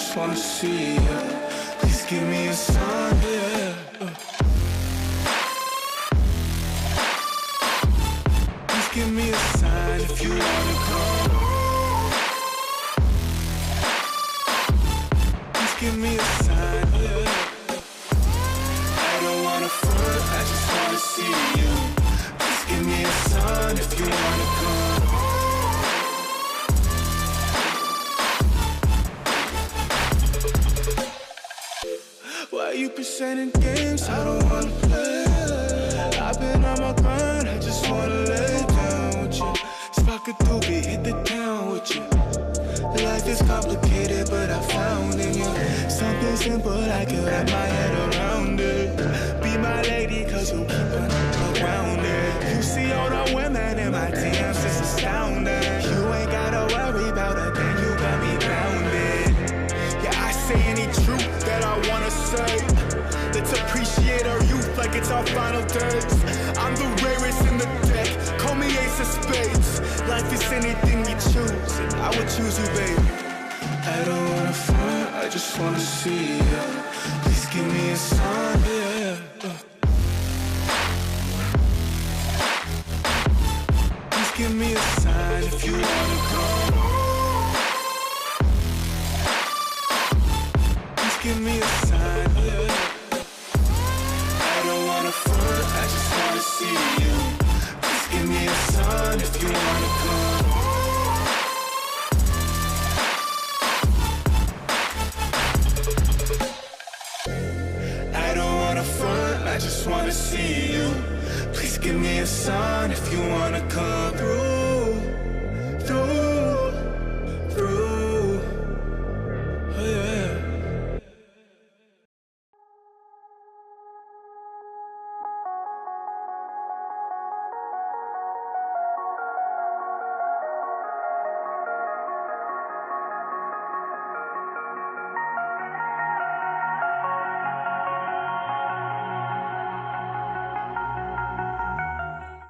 just wanna see you. Please give me a sign, yeah. Please give me a sign if you wanna come. Please give me a sign, yeah. I don't wanna front, I just wanna see you. Please give me a sign if you wanna come. Why you presenting games I don't wanna play? I've been on my grind, I just wanna lay down with you. Spark a doobie, hit the town with you. Life is complicated, but I found in you something simple, I can wrap my head around it. Be my lady, cause you keep on around it. You see all the women in my DMs, it's astounding. You ain't gotta worry about a thing, you got me grounded. Yeah, I say any truth that I wanna say. Let's appreciate our youth like it's our final days. I'm the rarest in the deck, call me ace of spades. Life is anything we choose, and I would choose you, babe. I don't wanna front, I just wanna see you. Please give me a sign, yeah. Please give me a sign if you wanna come. Please give me a sign, yeah. I don't wanna front, I just wanna see you. Please give me a sign if you wanna come. I don't wanna front, I just wanna see you. Please give me a sign if you wanna come through.